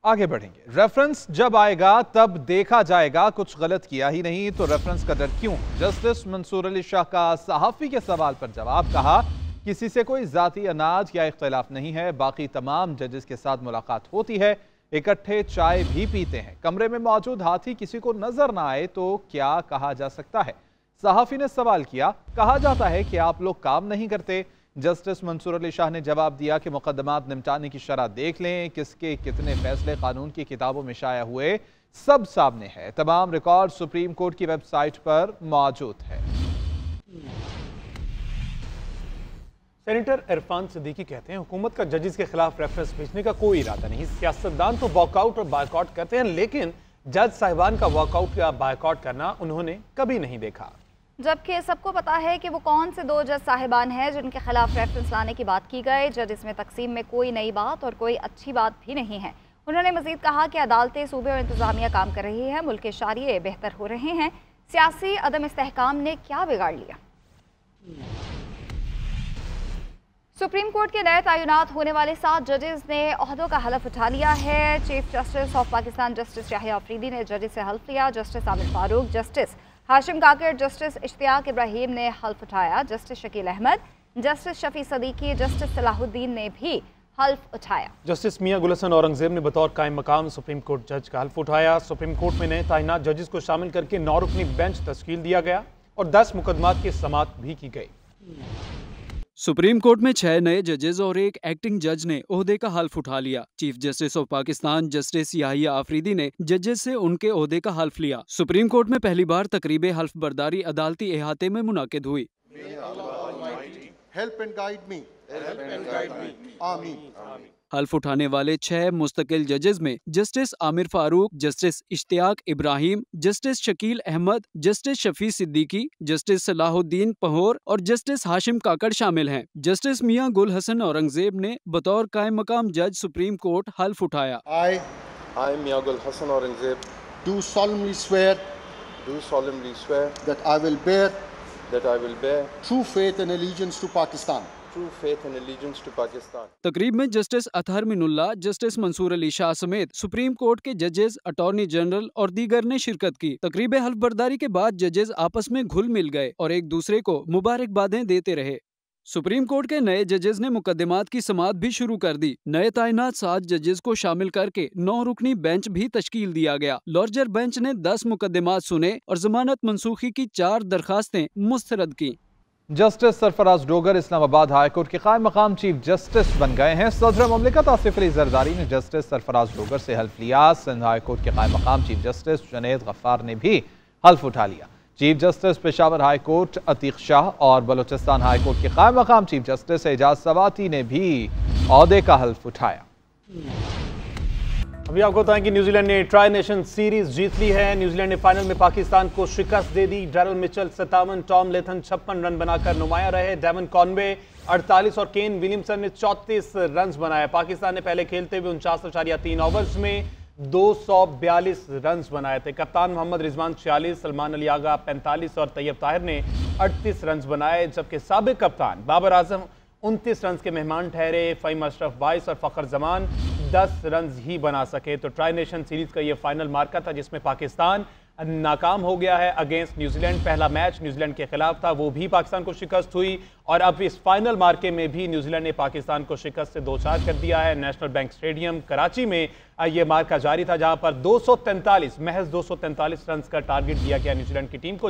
आगे बढ़ेंगे। रेफरेंस जब आएगा तब देखा जाएगा, कुछ गलत किया ही नहीं तो रेफरेंस का डर क्यों? जस्टिस मंसूर अली शाह का सहाफी के सवाल पर जवाब, कहा किसी से कोई जाती अनाज या इख्तिलाफ नहीं है, बाकी तमाम जजेस के साथ मुलाकात होती है, इकट्ठे चाय भी पीते हैं। कमरे में मौजूद हाथी किसी को नजर ना आए तो क्या कहा जा सकता है? सहाफी ने सवाल किया, कहा जाता है कि आप लोग काम नहीं करते। जस्टिस मंसूर अली शाह ने जवाब दिया कि मुकदमात निपटाने की शरह देख लें, किसके कितने फैसले कानून की किताबों में शाया हुए, सब सामने है। तमाम रिकॉर्ड सुप्रीम कोर्ट की वेबसाइट पर मौजूद है। सेनेटर इरफान सिद्दीकी कहते हैं हुकूमत का जजेस के खिलाफ रेफरेंस भेजने का कोई इरादा नहीं। सियासतदान तो वॉकआउट और बायकॉट करते हैं, लेकिन जज साहिबान का वॉकआउट या बायकॉट करना उन्होंने कभी नहीं देखा। जबकि सबको पता है कि वो कौन से दो जज साहिबान हैं जिनके खिलाफ रेफरेंस लाने की बात की गई। जज इसमें तकसीम में कोई नई बात और कोई अच्छी बात भी नहीं है। उन्होंने मजीद कहा कि अदालतें, सूबे और इंतजामिया काम कर रही है, मुल्क के शारिये बेहतर हो रहे हैं, सियासी अदम इस्तेहकाम ने क्या बिगाड़ लिया। सुप्रीम कोर्ट के नए तैनात होने वाले 7 जजेस ने ओहदों का हलफ उठा लिया है। Chief justice of Pakistan justice Yahya Afridi ने जजेस से हल्फ लिया। Justice Aamir Farooq, justice Hashim Kakar, justice Ishtiaq Ibrahim ने हल्फ उठाया। Justice Shakeel Ahmed, justice Shafi Siddiqui, justice Salahuddin ने भी हल्फ उठाया। जस्टिस मियां गुल हसन औरंगजेब ने बतौर कायम मकाम सुप्रीम कोर्ट जज का हल्फ उठाया। सुप्रीम कोर्ट में नए तैनात जजेस को शामिल करके 9 रुकनी बेंच तश्कील दिया गया और 10 मुकदमात की समाअत भी की गई। सुप्रीम कोर्ट में 6 नए जजेस और एक एक्टिंग जज ने ओहदे का हल्फ उठा लिया। Chief justice of Pakistan justice Yahya Afridi ने जजेस से उनके ओहदे का हल्फ लिया। सुप्रीम कोर्ट में पहली बार तकरीब हल्फ बर्दारी अदालती इहाते में मुनाकिद हुई। हल्फ उठाने वाले 6 मुस्तकिल जजेस में justice Aamir Farooq, justice Ishtiaq Ibrahim, justice Shakeel Ahmed, justice Shafi Siddiqui, justice Salahuddin Pahore और जस्टिस हाशिम काकड़ शामिल हैं। जस्टिस मियां गुल हसन औरंगजेब ने बतौर कायम मकाम जज सुप्रीम कोर्ट हल्फ उठाया। I Mia Gul Hassan Aurangzeb do solemnly swear that I will bear true faith and allegiance to Pakistan. तकरीब में जस्टिस अतहर मिनुल्लाह, जस्टिस मंसूर अली शाह समेत सुप्रीम कोर्ट के जजेस, अटॉर्नी जनरल और दीगर ने शिरकत की। तकरीब हल्फ बर्दारी के बाद जजेस आपस में घुल मिल गए और एक दूसरे को मुबारकबादें देते रहे। सुप्रीम कोर्ट के नए जजेस ने मुकदमात की समाअत भी शुरू कर दी। नए तैनात 7 जजेस को शामिल करके 9 रुकनी बेंच भी तश्कील दिया गया। लार्जर बेंच ने 10 मुकदमात सुने और जमानत मनसूखी की 4 दरखास्तें मुस्तरद की। Justice Sarfaraz Dogar Islamabad high court के कायम मकाम चीफ जस्टिस बन गए हैं। सदर मुमलिकत आसिफ अली जरदारी ने जस्टिस सरफराज डोगर से हल्फ लिया। सिंध हाई कोर्ट के कायम मकाम चीफ जस्टिस जुनैद गफ्फार ने भी हल्फ उठा लिया। Chief justice Peshawar high court Atiq Shah और बलोचिस्तान हाई कोर्ट के कायम मकाम चीफ जस्टिस एजाज सवाती ने भी ओहदे का हल्फ उठाया। अभी आपको बताएं कि न्यूजीलैंड ने ट्राई नेशन सीरीज जीत ली है। न्यूजीलैंड ने फाइनल में पाकिस्तान को शिकस्त दे दी। डैरल मिचेल 57, टॉम लेथन 56 रन बनाकर नुमाया रहे। डेवन कॉनवे 48 और केन विलियमसन ने 34 रन बनाए। पाकिस्तान ने पहले खेलते हुए 49.3 ओवर्स में 242 रन बनाए थे। कप्तान मोहम्मद रिजवान 46, सलमान अली आगा 45 और तैयब ताहिर ने 38 रन बनाए, जबकि साबिक कप्तान बाबर आजम 29 रन के मेहमान ठहरे। फ़हीम अशरफ 22 और फ़खर जमान 10 रन ही बना सके। तो ट्राई नेशन सीरीज का ये फाइनल मार्का था जिसमें पाकिस्तान नाकाम हो गया है अगेंस्ट न्यूजीलैंड। पहला मैच न्यूजीलैंड के खिलाफ था, वो भी पाकिस्तान को शिकस्त हुई और अब इस फाइनल मार्के में भी न्यूजीलैंड ने पाकिस्तान को शिकस्त से 2-4 कर दिया है। नेशनल बैंक स्टेडियम कराची में ये मार्का जारी था, जहां पर 243 महज 243 रन का टारगेट दिया गया न्यूजीलैंड की टीम को,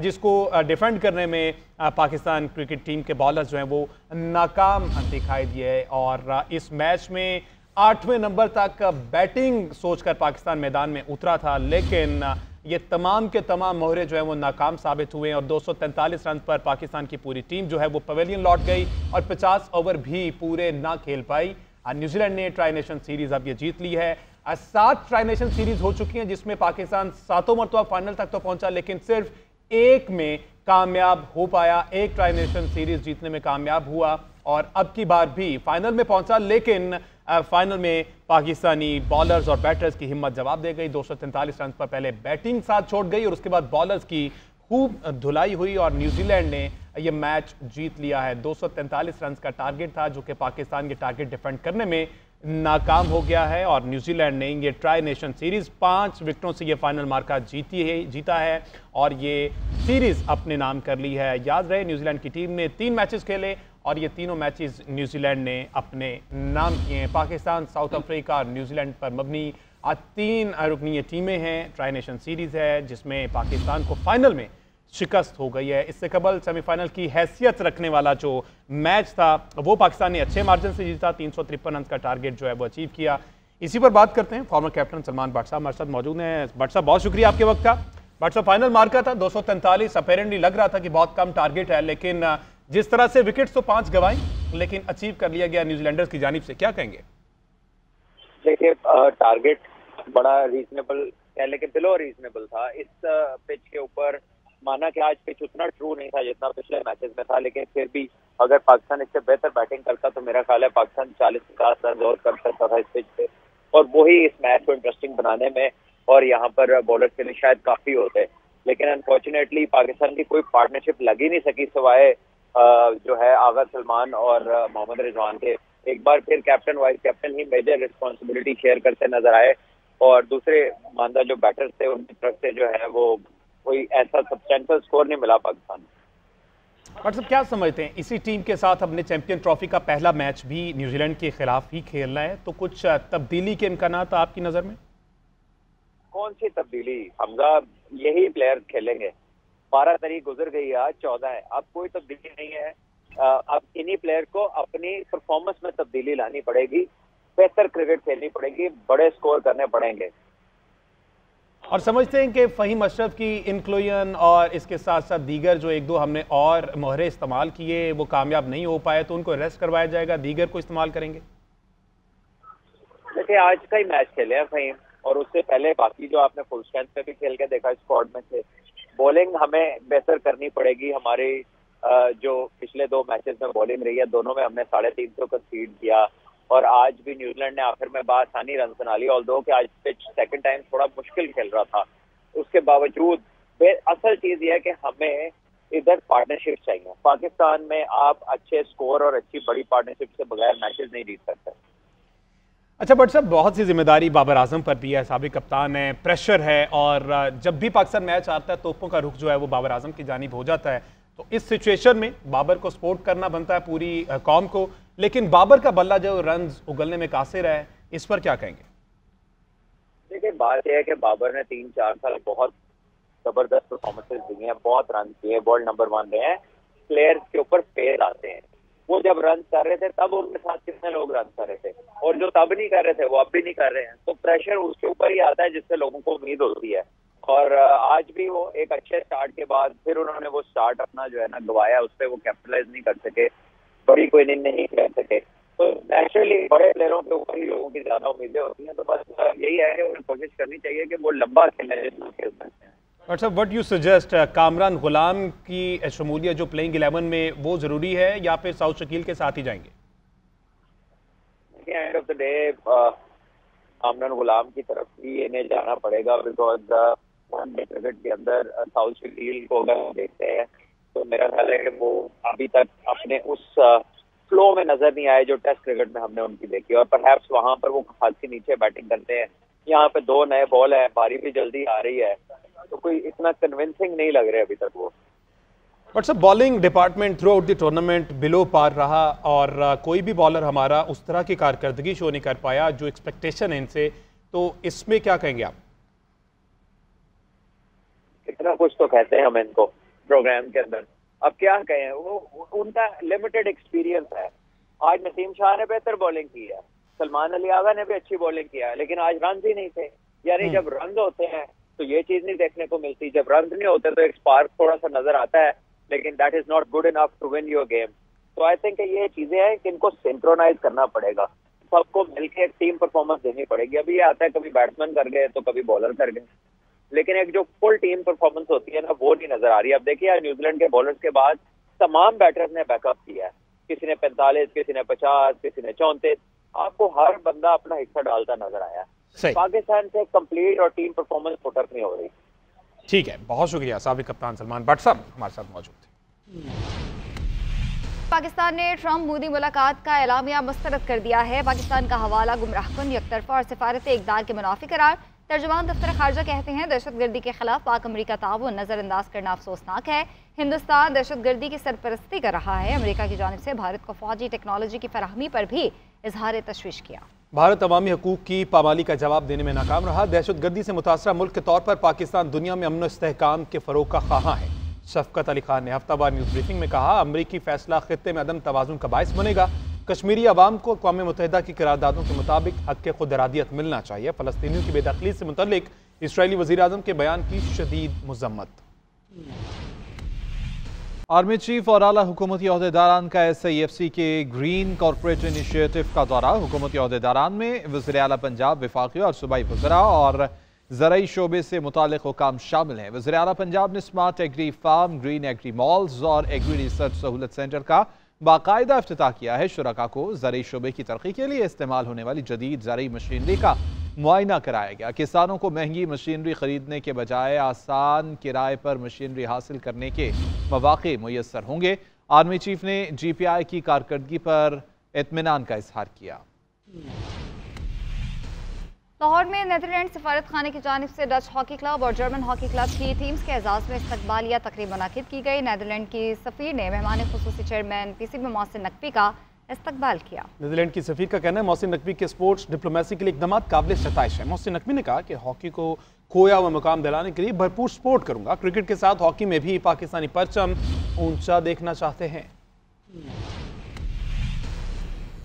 जिसको डिफेंड करने में पाकिस्तान क्रिकेट टीम के बॉलर्स जो हैं वो नाकाम दिखाई दिए। और इस मैच में 8वें नंबर तक बैटिंग सोचकर पाकिस्तान मैदान में उतरा था, लेकिन ये तमाम के तमाम मोहरे जो है वो नाकाम साबित हुए और 243 रन पर पाकिस्तान की पूरी टीम जो है वो पवेलियन लौट गई और 50 ओवर भी पूरे ना खेल पाई। न्यूजीलैंड ने ट्राई नेशन सीरीज अब ये जीत ली है। 7 ट्राई नेशन सीरीज हो चुकी हैं जिसमें पाकिस्तान 7 मरतबा फाइनल तक तो पहुंचा, लेकिन सिर्फ एक में कामयाब हो पाया। एक ट्राई नेशन सीरीज जीतने में कामयाब हुआ और अब की बार भी फाइनल में पहुंचा, लेकिन फाइनल में पाकिस्तानी बॉलर्स और बैटर्स की हिम्मत जवाब दे गई। 243 रन पर पहले बैटिंग साथ छोड़ गई और उसके बाद बॉलर्स की खूब धुलाई हुई और न्यूजीलैंड ने यह मैच जीत लिया है। 243 रन का टारगेट था जो कि पाकिस्तान के टारगेट डिफेंड करने में नाकाम हो गया है और न्यूजीलैंड ने ये ट्राई नेशन सीरीज 5 विकेटों से ये फाइनल मार्का जीता है और ये सीरीज अपने नाम कर ली है। याद रहे न्यूजीलैंड की टीम ने 3 मैचेस खेले और ये तीनों मैचेस न्यूजीलैंड ने अपने नाम किए हैं। पाकिस्तान, साउथ अफ्रीका और न्यूजीलैंड पर मबनी आज 3 रुकनीय टीमें हैं। ट्राई नेशन सीरीज है जिसमें पाकिस्तान को फाइनल में शिकस्त हो गई है। इससे कबल सेमीफाइनल की हैसियत रखने वाला जो मैच था वो पाकिस्तान ने अच्छे मार्जिन से जीता। 353 रन का टारगेट जो है वो अचीव किया। इसी पर बात करते हैं। फॉर्मर कैप्टन सलमान भट्ट साहब हमारे साथ मौजूद हैं। भट्ट साहब बहुत शुक्रिया आपके वक्त का। भट्ट साहब फाइनल मार्का था 243, अपेरेंटली लग रहा था कि बहुत कम टारगेट है, लेकिन जिस तरह से विकेट्स तो 5 गंवाई लेकिन अचीव कर लिया गया न्यूजीलैंडर्स की जानिब से, क्या कहेंगे? देखिए टारगेट बड़ा रीजनेबल है लेकिन बिलो रीजनेबल था। इस पिच के ऊपर माना कि आज पिच उतना ट्रू नहीं था जितना पिछले मैचेस में था, लेकिन फिर भी अगर पाकिस्तान इससे बेहतर बैटिंग करता तो मेरा ख्याल है पाकिस्तान 40-50 रन और कर सकता था इस पिच पे, और वही इस मैच को इंटरेस्टिंग बनाने में और यहाँ पर बॉलर के लिए शायद काफी होते। लेकिन अनफॉर्चुनेटली पाकिस्तान की कोई पार्टनरशिप लग ही नहीं सकी सिवाय जो है आगा सलमान और मोहम्मद रिजवान के। एक बार फिर कैप्टन वाइस कैप्टन ही मेजर रिस्पॉन्सिबिलिटी शेयर करते नजर आए और दूसरे मानदा जो बैटर्स थे उनकी तरफ से जो है वो कोई ऐसा सब्सटेंशियल स्कोर नहीं मिला पाकिस्तान। मतलब क्या समझते हैं इसी टीम के साथ अपने चैंपियन ट्रॉफी का पहला मैच भी न्यूजीलैंड के खिलाफ ही खेलना है, तो कुछ तब्दीली के इम्कानात आपकी नजर में? कौन सी तब्दीली हमजा, यही प्लेयर खेलेंगे। 12 तारीख गुजर गई है, आज 14 है, अब कोई तब्दीली नहीं है। अब इन्हीं प्लेयर को अपनी परफॉर्मेंस में तब्दीली लानी पड़ेगी, बेहतर क्रिकेट खेलनी पड़ेगी, बड़े स्कोर करने पड़ेंगे। और समझते हैं कि फ़हीम अशरफ की इंक्लूजन और इसके साथ साथ दीगर जो 1-2 हमने और मोहरे इस्तेमाल किए वो कामयाब नहीं हो पाए, तो उनको रेस्ट करवाया जाएगा, दीगर को इस्तेमाल करेंगे? देखिए आज का ही मैच खेले हैं फ़हीम, और उससे पहले बाकी जो आपने फुल स्ट्रेंथ पे भी खेल के देखा स्क्वाड में से। बॉलिंग हमें बेहतर करनी पड़ेगी। हमारी जो पिछले 2 मैचेस में बॉलिंग रही है दोनों में हमने 350 कंसीड किया और आज भी न्यूजीलैंड ने आखिर में आसानी रन बना ली, ऑल्दो कि आज पिच सेकंड टाइम थोड़ा मुश्किल खेल रहा था। उसके बावजूद असल चीज ये है कि हमें इधर पार्टनरशिप चाहिए। पाकिस्तान में आप अच्छे स्कोर और अच्छी बड़ी पार्टनरशिप से बगैर मैचेस नहीं जीत सकते। अच्छा बट साहब, बहुत सी जिम्मेदारी बाबर आजम पर भी है, साबिक कप्तान है, प्रेशर है और जब भी पाकिस्तान मैच आता है तोपों का रुख जो है वो बाबर आजम की जानिब हो जाता है। तो इस सिचुएशन में बाबर को सपोर्ट करना बनता है पूरी कौम को, लेकिन बाबर का बल्ला जो रन उगलने में कासिर है, इस पर क्या कहेंगे? देखिए बात यह है कि बाबर ने 3-4 साल बहुत जबरदस्त परफॉर्मेंसेज दी हैं, बहुत रन किए, वर्ल्ड नंबर 1 रहे हैं। प्लेयर्स के ऊपर फेल आते हैं। वो जब रन कर रहे थे तब उनके साथ कितने लोग रन कर रहे थे, और जो तब नहीं कर रहे थे वो अब भी नहीं कर रहे हैं। तो प्रेशर उसके ऊपर ही आता है जिससे लोगों को उम्मीद होती है। और आज भी वो एक अच्छे स्टार्ट के बाद फिर उन्होंने वो स्टार्ट अपना जो है ना गवाया, उस पर वो कैपिटलाइज नहीं कर सके, बड़ी कोई इनिंग नहीं खेल सके। तो नेचुरली बड़े प्लेयरों के ऊपर ही लोगों की ज्यादा उम्मीदें होती हैं। तो बस यही है कि उन्हें कोशिश करनी चाहिए कि वो लंबा खेले जितना खेल सकते हैं। अच्छा, what you suggest, Kamran Ghulam की शमूलियत जो प्लेइंग 11 में वो जरूरी है या फिर साउथ शकील के साथ ही जाएंगे? End of the day Kamran Ghulam की तरफ ही इन्हें जाना पड़ेगा, बिकॉज क्रिकेट के अंदर साउथ शकील को अगर हम देखते हैं तो मेरा ख्याल है कि वो अभी तक अपने उस फ्लो में नजर नहीं आए जो टेस्ट क्रिकेट में हमने उनकी देखी, और परहैप्स वहां पर वो खासी नीचे बैटिंग करते हैं। यहाँ पे 2 नए बॉल है, बारी भी जल्दी आ रही है, तो कोई इतना कन्विंसिंग नहीं लग रहा अभी तक वो। बट सब bowling department throughout the tournament below par रहा और कोई भी बॉलर हमारा उस तरह की कारकर्दगी शो नहीं कर पाया जो एक्सपेक्टेशन है इनसे, तो इसमें क्या कहेंगे आप? इतना कुछ तो कहते हैं हम इनको प्रोग्राम के अंदर, अब क्या कहें, वो उनका लिमिटेड एक्सपीरियंस है। आज नसीम शाह ने बेहतर बॉलिंग की है, सलमान अली आगा ने भी अच्छी बॉलिंग किया है, लेकिन आज रन ही नहीं थे। यानी जब रन होते हैं तो ये चीज नहीं देखने को मिलती, जब रन नहीं होते तो एक स्पार्क थोड़ा सा नजर आता है, लेकिन that is not good enough to win your game. तो आई थिंक ये चीजें हैं कि इनको सिंक्रोनाइज करना पड़ेगा, सबको मिलकर एक टीम परफॉर्मेंस देनी पड़ेगी। अभी ये आता है कभी बैट्समैन कर गए तो कभी बॉलर कर गए, लेकिन एक जो फुल टीम परफॉर्मेंस होती है ना वो नहीं नजर आ रही। अब देखिए न्यूजीलैंड के बॉलर्स के बाद तमाम बैटर्स ने बैकअप किया है, किसी ने 45, किसी ने 50, किसी ने 34, आपको हर बंदा अपना हिस्सा डालता नजर आया। पाकिस्तान से कंप्लीट और टीम परफॉर्मेंस पुटअप नहीं हो रही। ठीक है, बहुत शुक्रिया। साबिक कप्तान सलमान भट्ट साहब हमारे साथ मौजूद थे। पाकिस्तान ने ट्रंप मोदी मुलाकात का एलामिया मुस्तरद कर दिया है। पाकिस्तान का हवाला गुमराहकुन, एकतरफा और सिफारती इक़दार के मुनाफी करार। तर्जुमान दफ्तर खारजा कहते हैं दहशतगर्दी के खिलाफ पाक अमरीका ताउन नज़रअंदाज करना अफसोसनाक है। हिंदुस्तान दहशतगर्दी की सरपरस्ती कर रहा है। अमरीका की जानिब से भारत को फौजी टेक्नोलॉजी की फराहमी पर भी इजहार तशवीश किया। भारत अवामी हकूक की पामाली का जवाब देने में नाकाम रहा। दहशतगर्दी से मुतासरा मुल्क के तौर पर पाकिस्तान दुनिया में अमन इस्तेहकाम के फरोग का ख्वाहां है। शफकत अली खान ने हफ्तावार न्यूज़ ब्रीफिंग में कहा, अमरीकी फैसला खित्ते में अदम तवाज़ुन का बायस बनेगा। कश्मीरी अवाम को अक़वाम मुत्तहिदा की करारदादों के मुताबिक हक़ खुद इरादियत मिलना चाहिए। फ़लस्तीनियों की बेदखली से मुतल्लिक इसराइली वज़ीर आज़म के बयान की शदीद मज़म्मत। आर्मी चीफ और आला हुकूमती अहदेदारान का SIFC के ग्रीन कॉरपोरेट इनिशिएटिव का दौरा। हुकूमती अहदेदारान में वज़ीर आला पंजाब, वफाकी और सूबाई वज़रा और ज़राई शोबे से मुताल्लिक़ हुकाम शामिल हैं। वज़ीर आला पंजाब ने smart agri farm, green agri malls और एग्री रिसर्च सहूलत सेंटर का बाकायदा इफ्तिताह किया है। शुरका को ज़राई शोबे की तरक्की के लिए इस्तेमाल होने वाली जदीद ज़राई मशीनरी का मुआयना कराया गया। किसानों को महंगी मशीनरी खरीदने के बजाय आसान किराए पर मशीनरी हासिल करने के मौक़े मुयस्सर होंगे। आर्मी चीफ ने GPI की कारकर्दगी पर इत्मीनान का इजहार किया। लाहौर में नीदरलैंड सफारत खाने की जानिब से डच हॉकी क्लब और जर्मन हॉकी क्लब की टीम्स के एजाज़ में इस्तकबालिया तकरीब मुनाकिद की गई। नीदरलैंड की सफ़ीर ने मेहमान खुसूसी चेयरमैन PCB मोहसिन नकवी का इस्तकबाल किया। नीदरलैंड की सफ़ीर का कहना है मोहसिन नकवी के स्पोर्ट्स डिप्लोमेसी के लिए इक़दाम काबिल सताइश है। मोहसिन नकवी ने कहा कि हॉकी को खोया हुआ मुकाम दिलाने के लिए भरपूर सपोर्ट करूंगा। क्रिकेट के साथ हॉकी में भी पाकिस्तानी परचम ऊंचा देखना चाहते हैं।